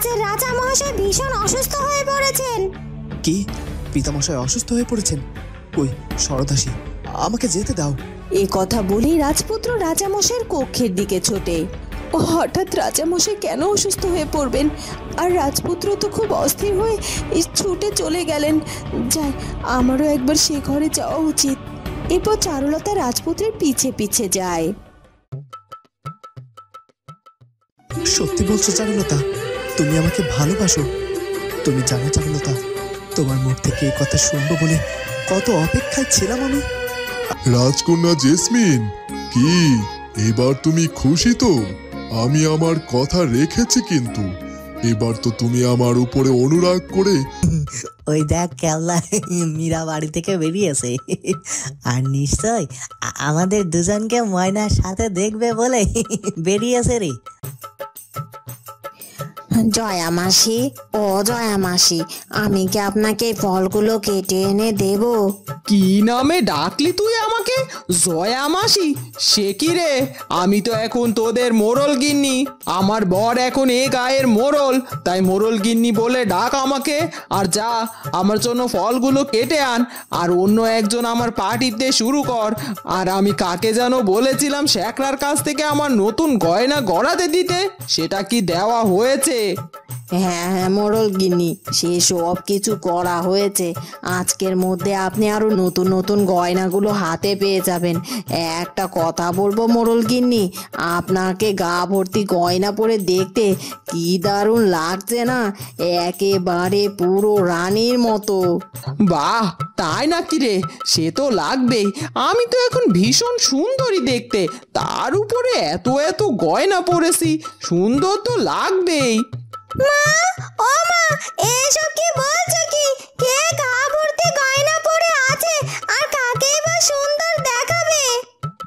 রাজ্যের রাজা মহাশয় ভীষণ অসুস্থ হয়ে পড়েছেন। কি? পিতামশাই অসুস্থ হয়ে পড়েছেন? কই সরদাসী, আমাকে যেতে দাও। এ কথা বলেই রাজপুত্র রাজামশাইয়ের কক্ষের দিকে ছোটে। হঠাৎ রাজামশাই কেন অসুস্থ হয়ে পড়বেন? আর রাজপুত্র তো খুব অস্থির হয়ে ছুটে চলে গেলেন। যাই, আমারও একবার সে ঘরে যাওয়া উচিত। এরপর চারুলতা রাজপুত্রের পিছে পিছে যায়। সত্যি বলছো চারুলতা? তুমি আমাকে ভালোবাসো? তুমি জানো চারুলতা, তোমার মুখ থেকে এই কথা শুনবো বলে কত অপেক্ষায় ছিলাম আমি। রাজকন্যা জেসমিন, কি এবার তুমি খুশি তো? আমি আমার কথা রেখেছি, কিন্তু এবার তো তুমি আমার উপরে অনুরাগ করে। ওই দেখ কেবলা মীরা বাড়ি থেকে বেরিয়েছে, আর নিশ্চয় আমাদের দুজনকে ময়নার সাথে দেখবে বলে বেরিয়েছে রে। জয়া মাসি, ও জয়া মাসি, আমি কি আপনাকে ফলগুলো কেটে এনে দেব? কি নামে ডাকলি তুই আমাকে? জয়া মাসি? সে কি রে? আমি তো এখন তোদের মোড়ল গিন্নি। আমার বর এখন এ গায়ের মোড়ল, তাই মোড়ল গিন্নি বলে ডাক আমাকে। আর যা, আমার জন্য ফলগুলো কেটে আন, আর অন্য একজন আমার পা টিপতে শুরু কর। আর আমি কাকে যেন বলেছিলাম শ্যাকরার কাছ থেকে আমার নতুন গয়না গড়াতে দিতে, সেটা কি দেওয়া হয়েছে? হ্যাঁ হ্যাঁ মোড়ল গিন্নি, সে সব কিছু করা হয়েছে। আজকের মধ্যে আপনি আরো নতুন নতুন গয়নাগুলো হাতে পেয়ে যাবেন। একটা কথা বলবো মোড়ল গিন্নি, আপনাকে গা ভর্তি গয়না পরে দেখতে কি দারুণ লাগছে না? একেবারে পুরো রানীর মতো। বাহ, তাই নাকি রে? সে তো লাগবেই, আমি তো এখন ভীষণ সুন্দরী দেখতে, তার উপরে এত এত গয়না পরেছি, সুন্দর তো লাগবেই। মা, ও মা, এসব কি বলছো? কি কে গা ভর্তি গয়না পরে আছে আর কাকে বা সুন্দর দেখাবে?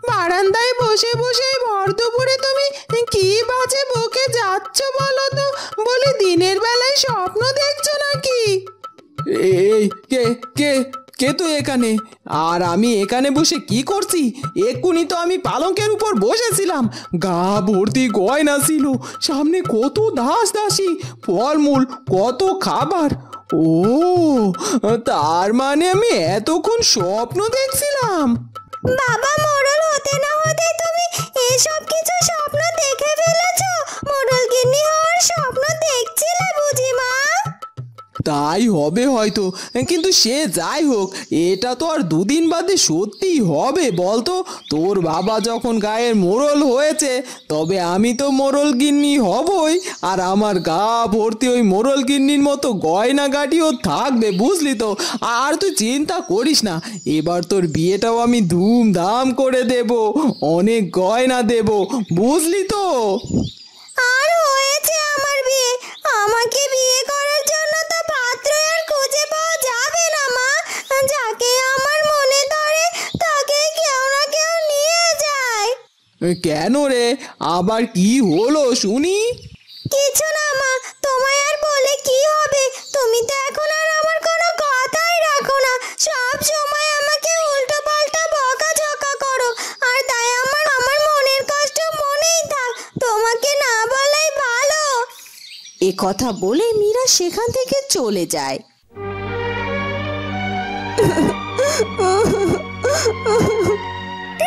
বারান্দায় বসে বসে ভর দুপুরে তুমি কি বাজে বকে যাচ্ছ বলো তো? বলি দিনের বেলায় স্বপ্ন দেখছো নাকি? এই কে কে কে তুই এখানে? আর আমি এখানে বসে কি করছি? এক্ষুনি তো আমি পালঙ্কের উপর বসেছিলাম, গা ভর্তি গয়না ছিল, সামনে কত দাস দাসী, ফলমূল, কত খাবার। ও, তার মানে আমি এতক্ষণ স্বপ্ন দেখছিলাম। বাবা, মোড়ল হতে না হতে তুমি এসব কিছু স্বপ্ন দেখে ফেলেছো? মোড়ল গিন্নি হওয়ার স্বপ্ন দেখছিলে বুঝি মা? তাই হবে হয়তো, কিন্তু সে যাই হোক, এটা তো আর দুদিন বাদে সত্যি হবে বলতো? তোর বাবা যখন গায়ের মোড়ল হয়েছে, তবে আমি তো মোড়ল গিন্নি হবই, আর আমার গা ভর্তি ওই মোড়ল গিন্নির মতো গয়না গাটিও থাকবে, বুঝলি তো? আর তুই চিন্তা করিস না, এবার তোর বিয়েটাও আমি ধুমধাম করে দেব, অনেক গয়না দেব, বুঝলি তো? আর হয়েছে আমার বিয়ে, আমাকে বিয়ে করার জন্য তো পাত্র আর খুঁজে পাওয়া যাবে না মা। যাকে আমার মনে ধরে তাকে কেউ না কেউ নিয়ে যায়। কেন রে, আবার কি হলো শুনি? কিছু না মা, তোমায় আর বলে কি হবে? তুমি তো এখন আর আমার কোনো কথাই রাখো না, সব সময় আমাকে উল্টো পাল্টা বকাঝকা করো, আর তাই আমার মনের কষ্ট মনেই থাক, তোমাকে না বলাই ভালো। এ কথা বলে মীরা সেখান থেকে চলে যায়।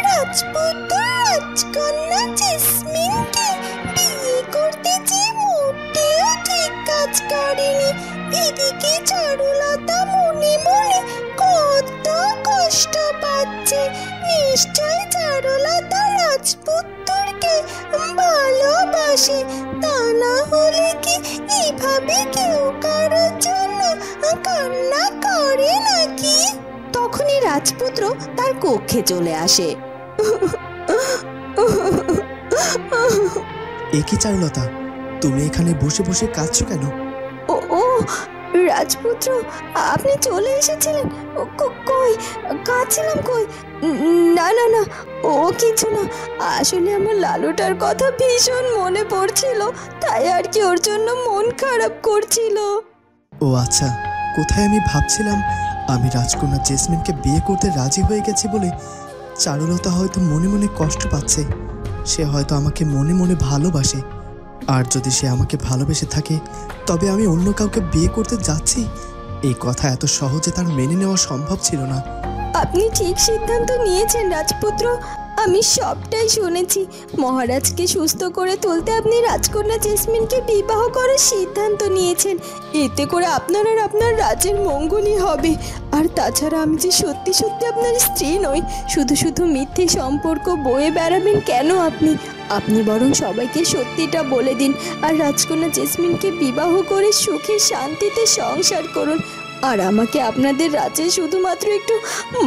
রাজপুত্র রাজকন্যা জেসমিনকে বিয়ে করতে যে মোটেও ঠিক কাজ করেনি। এদিকে চারুলতা মনে মনে কত কষ্ট পাচ্ছে। নিশ্চয় চারুলতা রাজপুত্রকে ভালোবাসে, তা না হলে কি এভাবে কেউ কারোর জন্য কান্না করে নাকি? তখনই রাজপুত্র তার কক্ষে চলে আসে। এ কি চারুলতা, তুমি এখানে বসে বসে কাঁদছো কেন? ও ও রাজপুত্র, আপনি চলে এসেছিলেন? কই কাঁদছিলাম কই? না না না, ও কিছু না, আসলে আমার লালুটার কথা ভীষণ মনে পড়ছিল, তাই আর কি ওর জন্য মন খারাপ করছিল। ও আচ্ছা, কোথায় আমি ভাবছিলাম আমি রাজকন্যা জেসমিনকে বিয়ে করতে রাজি হয়ে গেছি বলে চারুলতা হয়তো মনে মনে কষ্ট পাচ্ছে। সে হয়তো আমাকে মনে মনে ভালোবাসে, আর যদি সে আমাকে ভালোবেসে থাকে তবে আমি অন্য কাউকে বিয়ে করতে যাচ্ছি, এই কথা এত সহজে তার মেনে নেওয়া সম্ভব ছিল না। আপনি ঠিক সিদ্ধান্ত নিয়েছেন রাজপুত্র, আমি সবটাই শুনেছি। মহারাজকে সুস্থ করে তুলতে আপনি রাজকন্যা জেসমিনকে বিবাহ করার সিদ্ধান্ত নিয়েছেন। এতে করে আপনার আর আপনার রাজ্যের মঙ্গলই হবে। আর তাছাড়া আমি যে সত্যি সত্যি আপনার স্ত্রী নই, শুধু শুধু মিথ্যে সম্পর্ক বয়ে বেড়াবেন কেন আপনি? আপনি বরং সবাইকে সত্যিটা বলে দিন আর রাজকন্যা জেসমিনকে বিবাহ করে সুখে শান্তিতে সংসার করুন। আর আমাকে আপনাদের রাজ্যে শুধুমাত্র একটু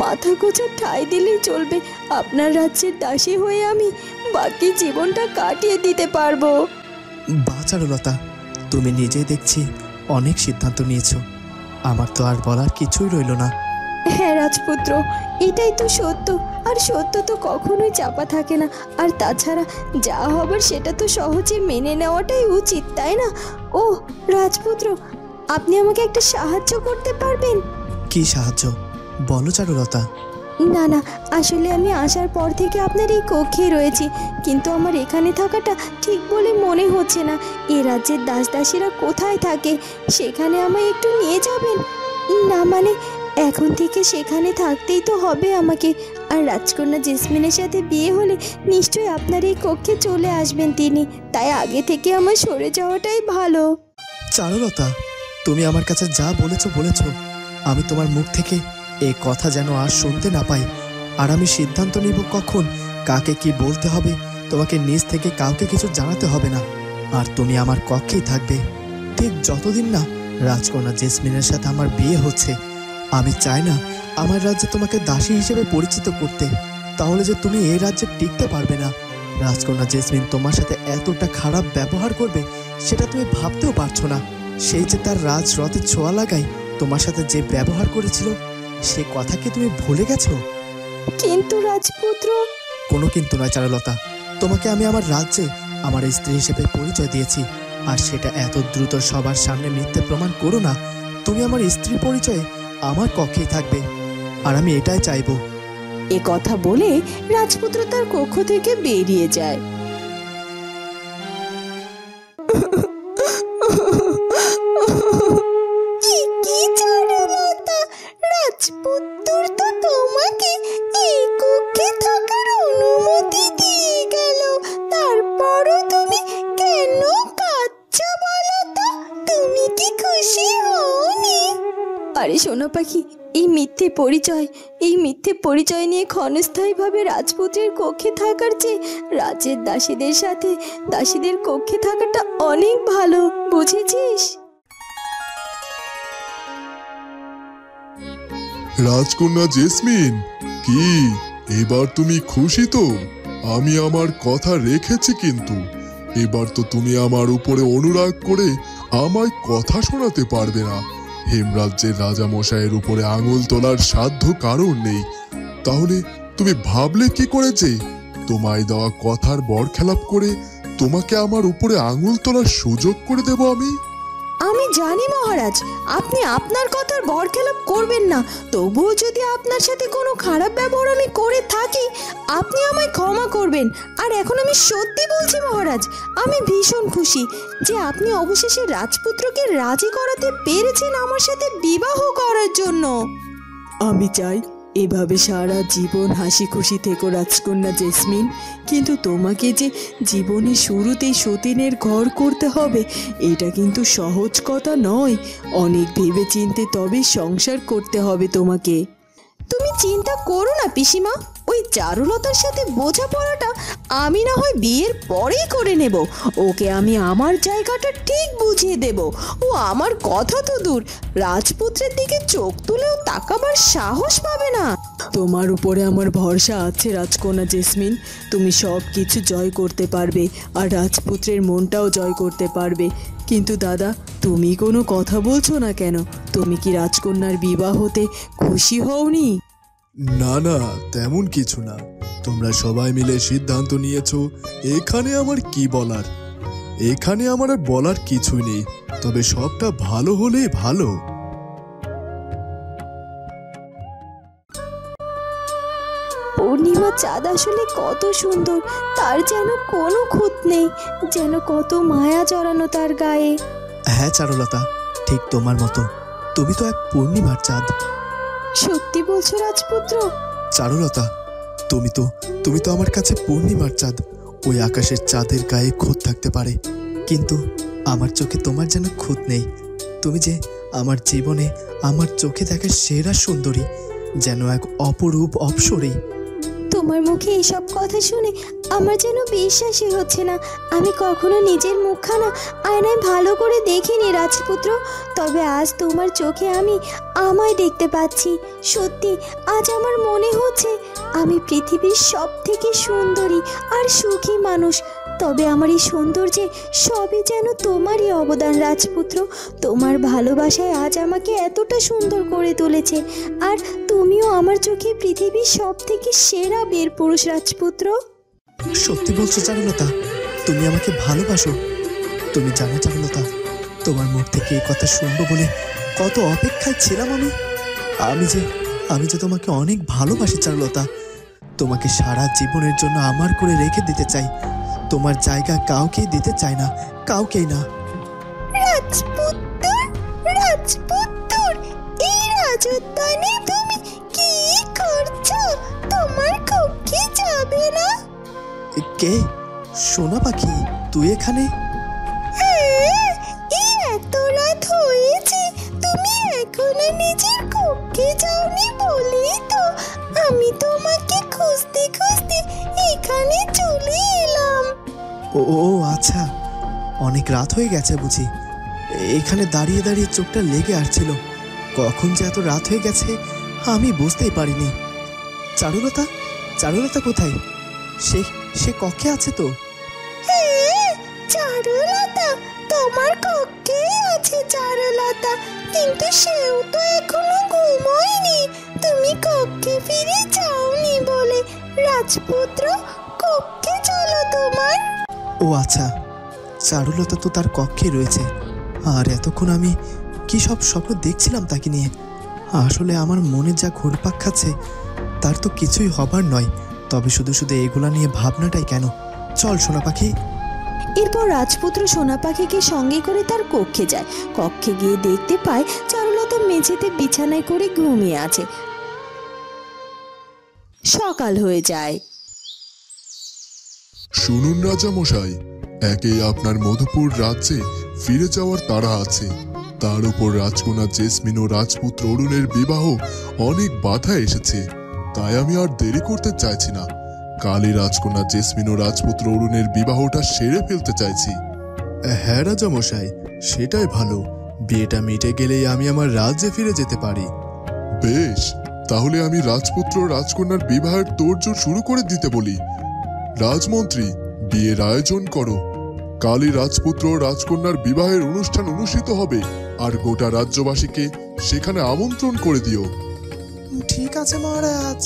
মাথা গোছা ঠাঁই দিলেই চলবে। আপনার রাজ্যের দাসী হয়ে আমি বাকি জীবনটা কাটিয়ে দিতে পারবো। বাচারুলতা, তুমি নিজেই দেখছি অনেক সিদ্ধান্ত নিয়েছো, আমার তো আর বলার কিছুই রইল না। হ্যাঁ রাজপুত্র, এটাই তো সত্য, আর সত্য তো কখনোই চাপা থাকে না। আর তাছাড়া যা হবার সেটা তো সহজে মেনে নেওয়াটাই উচিত, তাই না? ও রাজপুত্র, আপনি আমাকে একটা সাহায্য করতে পারবেন? কি সাহায্য বলো চারুলতা। না না, আসলে আমি আসার পর থেকে আপনার এই কক্ষেই রয়েছি, কিন্তু আমার এখানে থাকাটা ঠিক বলে মনে হচ্ছে না। এ রাজ্যের দাস দাসীরা কোথায় থাকে, সেখানে আমায় একটু নিয়ে যাবেন? না মানে এখন থেকে সেখানে থাকতেই তো হবে আমাকে। আর রাজকন্যা জেসমিনের সাথে বিয়ে হলে নিশ্চয়ই আপনার এই কক্ষে চলে আসবেন তিনি, তাই আগে থেকে আমার সরে যাওয়াটাই ভালো। চারুলতা, তুমি আমার কাছে যা বলেছো, আমি তোমার মুখ থেকে এই কথা যেন আর শুনতে না পাই। আর আমি সিদ্ধান্ত নিব কখন কাকে কি বলতে হবে, তোমাকে নিজ থেকে কাউকে কিছু জানাতে হবে না। আর তুমি আমার কক্ষেই থাকবে ঠিক যতদিন না রাজকন্যা জেসমিনের সাথে আমার বিয়ে হচ্ছে। আমি চাই না আমার রাজ্যে তোমাকে দাসী হিসেবে পরিচিত করতে, তাহলে যে তুমি এই রাজ্যে টিকতে পারবে না। রাজকন্যা জেসমিন তোমার সাথে এতটা খারাপ ব্যবহার করবে সেটা তুমি ভাবতেও পারছো না। সেই যে তার রাজরথে ছোঁয়া লাগাই তোমার সাথে যে ব্যবহার করেছিল, সে কথা কি তুমি ভুলে গেছো? কিন্তু রাজপুত্র। কোনো কিন্তু নয় চারুলতা, তোমাকে আমি আমার রাজ্যে আমার স্ত্রী হিসেবে পরিচয় দিয়েছি, আর সেটা এত দ্রুত সবার সামনে মিথ্যে প্রমাণ করো না। তুমি আমার স্ত্রী পরিচয়ে আমার কক্ষেই থাকবে, আর আমি এটাই চাইবো। এ কথা বলে রাজপুত্র তার কক্ষ থেকে বেরিয়ে যায়। রাজপুত্র তো তোমাকে এই কক্ষে থাকার অনুমতি দিয়ে গেল, তারপরও তুমি কেন কাঁদছো বলো তো? তুমি কি খুশি হওনি? আরে সোনা পাখি, এই মিথ্যে পরিচয় নিয়ে ক্ষণস্থায়ীভাবে রাজপুত্রের কক্ষে থাকার চেয়ে রাজ্যের দাসীদের সাথে দাসীদের কক্ষে থাকাটা অনেক ভালো, বুঝেছিস? রাজকন্যা জেসমিন, কি এবার তুমি খুশি তো? আমি আমার কথা রেখেছি, কিন্তু এবার তো তুমি আমার উপরে অনুরাগ করে আমায় কথা শোনাতে পারবে না। হেমরাজ্যের রাজামশাইয়ের উপরে আঙুল তোলার সাধ্য কারণ নেই। তাহলে তুমি ভাবলে কি করে যে তোমায় দেওয়া কথার বরখেলাপ করে তোমাকে আমার উপরে আঙুল তোলার সুযোগ করে দেব আমি? আমি জানি মহারাজ, আপনি আপনার কথার বরখেলাপ করবেন না। তবুও যদি আপনার সাথে কোনো খারাপ ব্যবহার আমি করে থাকি, আপনি আমায় ক্ষমা করবেন। আর এখন আমি সত্যি বলছি মহারাজ, আমি ভীষণ খুশি যে আপনি অবশেষে রাজপুত্রকে রাজি করাতে পেরেছেন আমার সাথে বিবাহ করার জন্য। আমি চাই এভাবে সারা জীবন হাসি খুশি থেকো রাজকন্যা জেসমিন, কিন্তু তোমাকে যে জীবনের শুরুতেই সতীনের ঘর করতে হবে এটা কিন্তু সহজ কথা নয়। অনেক ভেবে চিন্তে তবে সংসার করতে হবে তোমাকে। তুমি চিন্তা করো না পিসিমা, ওই চারুলতার সাথে বোঝাপড়াটা আমি না হয় বিয়ের পরেই করে নেব। ওকে আমি আমার জায়গাটা ঠিক বুঝিয়ে দেব। ও আমার কথা তো দূর, রাজপুত্রের দিকে চোখ তুলেও তাকাবার সাহস পাবে না। তোমার উপরে আমার ভরসা আছে রাজকন্যা জেসমিন, তুমি সব কিছু জয় করতে পারবে আর রাজপুত্রের মনটাও জয় করতে পারবে। কিন্তু দাদা, তুমি কোনো কথা বলছো না কেন? তুমি কি রাজকন্যার বিবাহতে খুশি হওনি? না না, তেমন কিছু না। তোমরা সবাই মিলে সিদ্ধান্ত নিয়েছো, এখানে আমার কি বলার? এখানে আমার আর বলার কিছুই নেই। তবে সবটা ভালো হলে ভালো। পূর্ণিমা চাঁদ আসলে কত সুন্দর, তার যেন কোনো খুঁত নেই, যেন কত মায়া জড়ানো তার গায়ে। হ্যাঁ চারুলতা, ঠিক তোমার মতো। তুমি তো এক পূর্ণিমার চাঁদ। সত্যি বলছো রাজপুত্র? চারুলতা, তুমি তো আমার কাছে পূর্ণিমার চাঁদ। ওই আকাশের চাঁদের গায়ে খুঁত থাকতে পারে, কিন্তু আমার চোখে তোমার যেন খুঁত নেই। তুমি যে আমার জীবনে, আমার চোখে দেখা সেরা সুন্দরী, যেন এক অপরূপ অপ্সরী। তোমার মুখে এসব কথা শুনে আমার যেন বিশ্বাসই হচ্ছে না। আমি কখনো নিজের মুখখানা আয়নায় ভালো করে দেখিনি রাজপুত্র, তবে আজ তোমার চোখে আমি আমায় দেখতে পাচ্ছি। সত্যি আজ আমার মনে হচ্ছে আমি পৃথিবীর সব থেকে সুন্দরী আর সুখী মানুষ। তবে আমার এই সৌন্দর্যে সবই যেন তোমারই অবদান রাজপুত্র। তোমার ভালোবাসায় আজ আমাকে এতটা সুন্দর করে তুলেছে, আর তুমিও আমার চোখে পৃথিবীর সব থেকে সেরা বীর পুরুষ রাজপুত্র। সত্যি বলছো চারুলতা? তুমি আমাকে ভালোবাসো? তুমি জানো চারুলতা, তোমার মুখ থেকে এই কথা শুনবো বলে কত অপেক্ষায় ছিলাম আমি যে তোমাকে অনেক ভালোবাসি চারুলতা। তোমাকে সারা জীবনের জন্য আমার করে রেখে দিতে চাই। তোমার জায়গা কাউকেই দিতে চাই না, কাউকেই না। রাজপুত্র, রাজপুত্র, এই রাজোদ্যানে তুমি কি করছো? তোমার কক্ষে যাবে না? কে? সোনা পাখি, তুই এখানে? হ্যাঁ, এই এত রাত হয়েছে, তুমি এখনো নিজের কক্ষে যাওনি বলেই তো আমি তোমাকে খুঁজতে খুঁজতে এখানে চলে এলাম। ও আচ্ছা, অনেক রাত হয়ে গেছে বুঝি। এখানে দাঁড়িয়ে দাঁড়িয়ে চোখটা লেগে আসছিল, কখন যে এত রাত হয়ে গেছে আমি বুঝতেই পারিনি। চারুলতা কোথায়? সে কক্ষে আছে তো? হ্যাঁ, চারুলতা তোমার কক্ষেই আছে চারুলতা, কিন্তু সেও তো এখনো ঘুমোয়নি। তুমি কক্ষে ফিরে যাওনি বলে। রাজপুত্র, কক্ষে চলো তোমার। ও আচ্ছা, চারুলতা তো তার কক্ষে রয়েছে। আর এতক্ষণ আমি কি সব স্বপ্ন দেখছিলাম তাকে নিয়ে। আসলে আমার মনে যা ঘুরপাক খাচ্ছে তার তো কিছুই হবার নয়, তবে শুধু শুধু এগুলা নিয়ে ভাবনাটাই কেন। চল সোনা পাখি। এরপর রাজপুত্র সোনা পাখিকে সঙ্গে করে তার কক্ষে যায়। কক্ষে গিয়ে দেখতে পায় চারুলতা মেঝেতে বিছানায় করে ঘুমিয়ে আছে। সকাল হয়ে যায়। শুনুন রাজা মশাই, একেই আপনার মধুপুর রাজ্যে ফিরে যাওয়ার তাড়া আছে। তার উপর রাজকন্যা জেসমিন ও রাজপুত্র অরুণের বিবাহ অনেক বাধা এসেছে, তাই আমি আর দেরি করতে চাইছি না। কালই রাজকন্যা জেসমিন ও রাজপুত্র অরুণের বিবাহটা সেরে ফেলতে চাইছি। হ্যাঁ রাজা মশাই, সেটাই ভালো। বিয়েটা মিটে গেলেই আমি আমার রাজ্যে ফিরে যেতে পারি। বেশ, তাহলে আমি রাজপুত্র ও রাজকন্যার বিবাহের তোড়জোড় শুরু করে দিতে বলি। রাজমন্ত্রী, বিয়ের আয়োজন করো। কালই রাজপুত্র ও রাজকন্যার বিবাহের অনুষ্ঠান অনুষ্ঠিত হবে, আর গোটা রাজ্যবাসীকে সেখানে আমন্ত্রণ করে দিও। ঠিক আছে মহারাজ।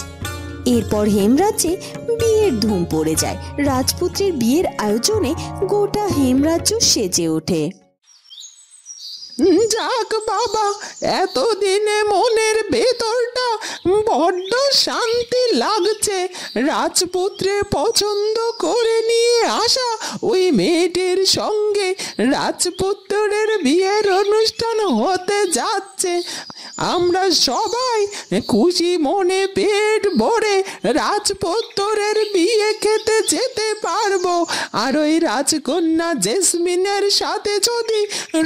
এরপর হেমরাজ্যে বিয়ের ধুম পড়ে যায়। রাজপুত্রের বিয়ের আয়োজনে গোটা হেমরাজ্য সেজে ওঠে। যাক বাবা, এতদিনে মনের ভেতরটা বড্ড শান্তি লাগছে। রাজপুত্রের পছন্দ করে নিয়ে আসা ওই মেয়েটির সঙ্গে রাজপুত্রের বিয়ের অনুষ্ঠান হতে যাচ্ছে। আমরা সবাই খুশি মনে পেট ভরে রাজপুত্রের বিয়ে খেতে যেতে পারবো। আর ওই রাজকন্যা জেসমিনের সাথে যদি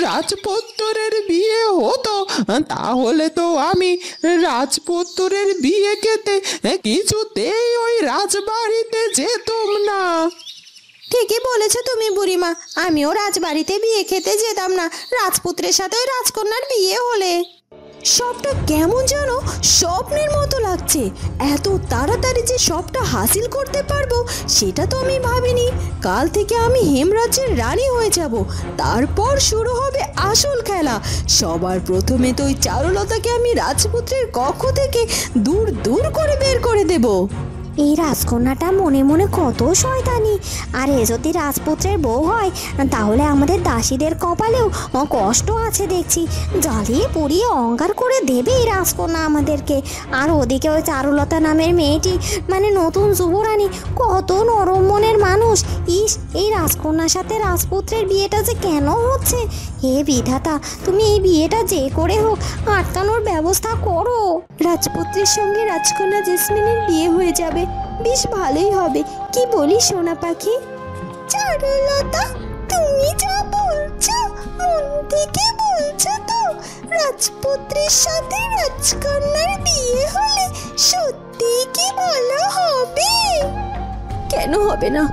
রাজপুত্রের বিয়ে হতো, তাহলে তো আমি রাজপুত্রের বিয়ে খেতে কিছুতেই ওই রাজবাড়িতে যেতাম না। ঠিকই বলেছো তুমি বুড়িমা, আমিও রাজবাড়িতে বিয়ে খেতে যেতাম না রাজপুত্রের সাথে ওই রাজকন্যার বিয়ে হলে। সবটা কেমন যেন স্বপ্নের মতো লাগছে। এত তাড়াতাড়ি যে সবটা হাসিল করতে পারবো সেটা তো আমি ভাবিনি। কাল থেকে আমি হেমরাজ্যের রানী হয়ে যাব, তারপর শুরু হবে আসল খেলা। সবার প্রথমে তো ওই চারুলতাকে আমি রাজপুত্রের কক্ষ থেকে দূর দূর করে বের করে দেব। এই রাজকন্যাটা মনে মনে কত শয়তানি। আর এ যদি রাজপুত্রের বউ হয় তাহলে আমাদের দাসীদের কপালেও কষ্ট আছে দেখছি। জ্বালিয়ে পুড়িয়ে অঙ্গার করে দেবে এই রাজকন্যা আমাদেরকে। আর ওদিকে ওই চারুলতা নামের মেয়েটি, মানে নতুন যুবরানী, কত নরম মনের মানুষ। ইস, এই রাজকন্যার সাথে রাজপুত্রের বিয়েটা যে কেন হচ্ছে? হে বিধাতা, তুমি এই বিয়েটা যে করে হোক আটকানোর ব্যবস্থা করো। রাজপুত্রের সঙ্গে রাজকন্যা জেসমিনের বিয়ে হয়ে যাবে, বেশ ভালোই হবে। কি বলি সোনা পাখি? চারুলতা, তুমি যা বলছো মন থেকে বলছো তো? রাজপুত্রের সাথে রাজকন্যার বিয়ে হলে সত্যি কি ভালো হবে? কেন হবে না?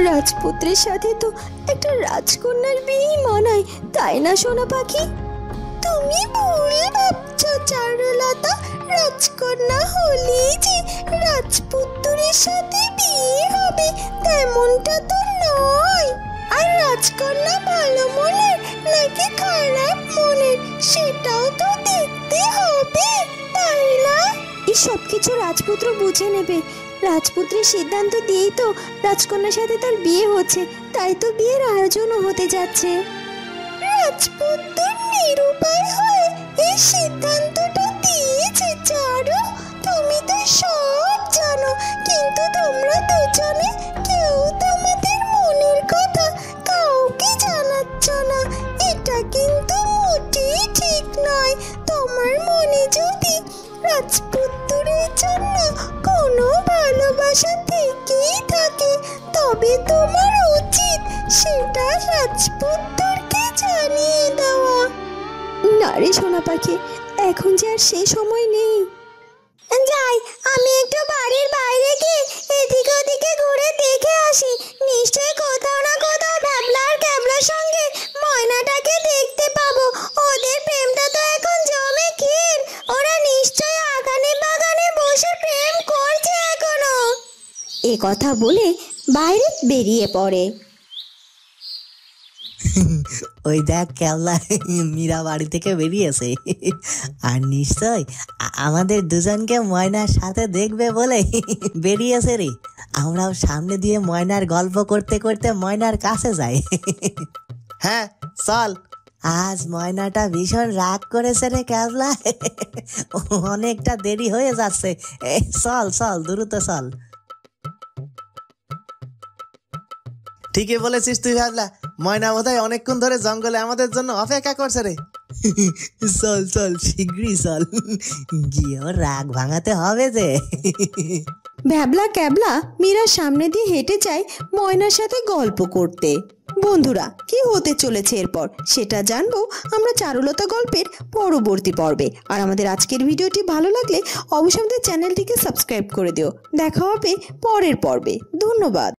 রাজপুত্রের সাথে তো একটা রাজকন্যার বিয়েই মানায়, তাই না সোনা পাখি? তুমি ভুল ভাবছো চারুলতা। রাজকন্যা হলেই যে রাজপুত্রের সাথে বিয়ে হবে তেমনটা তো নয়। আর রাজকন্যা ভালো মনের নাকি খারাপ মনের সেটাও তো দেখতে হবে, তাই না? এই সব কিছু রাজপুত্র বুঝে নেবে। রাজপুত্রের সিদ্ধান্ত দিয়েই তো রাজকন্যার সাথে তার বিয়ে হচ্ছে, তাই তো বিয়ের আয়োজনও হতে যাচ্ছে। রাজপুত্র নিরুপায় হয়ে এই সিদ্ধান্তটা দিয়েছে চারু। তুমি তো সব জানো, কিন্তু তোমরা দুজনে কেউ তোমাদের মনের কথা কাউকে জানাচ্ছ না। এটা কিন্তু মোটেই ঠিক নয়। তোমার মনে যদি রাজপুত্রের জন্য কোনো ভালোবাসা থেকেই থাকে তবে তোমার উচিত সেটা রাজপুত্রকে জানিয়ে দেওয়া। না রে সোনা পাখি, এখন যে আর সেই সময় নেই। যাই, আমি একটু বাড়ির বাইরে গিয়ে এদিকে ওদিকে ঘুরে দেখে আসি। নিশ্চয়ই কোথাও না কোথাও ভ্যাবলা আর ক্যাবলার সঙ্গে ময়নাটাকে দেখতে পাবো। ওদের প্রেমটা তো এখন জমে ক্ষীর। ওরা নিশ্চয়ই আগানে বাগানে বসে প্রেম করছে এখনো। এ কথা বলে বাইরে বেরিয়ে পড়ে। ওই দেখ কেবলা মীরা বাড়ি থেকে বেরিয়েছে। আর নিশ্চয় আমাদের দুজনকে ময়নার সাথে দেখবে বলে বেরিয়েছে রে। আমরাও সামনে দিয়ে ময়নার গল্প করতে করতে ময়নার কাছে যাই। হ্যাঁ চল। আজ ময়নাটা ভীষণ রাগ করেছে রে কেবলা। অনেকটা দেরি হয়ে যাচ্ছে। চল চল, দ্রুত চল। ঠিকই বলেছিস তুই ভাবলা, ময়না বোধহয় অনেকক্ষণ ধরে জঙ্গলে আমাদের জন্য অপেক্ষা করছে রে। চল চল, শীঘ্রই চল, গিয়ে ওর রাগ ভাঙাতে হবে যে। ভ্যাবলা ক্যাবলা মীরার সামনে দিয়ে হেঁটে যায় ময়নার সাথে গল্প করতে। বন্ধুরা, কি হতে চলেছে এরপর সেটা জানবো আমরা চারুলতা গল্পের পরবর্তী পর্বে। আর আমাদের আজকের ভিডিওটি ভালো লাগলে অবশ্যই আমাদের চ্যানেলটিকে সাবস্ক্রাইব করে দিও। দেখা হবে পরের পর্বে। ধন্যবাদ।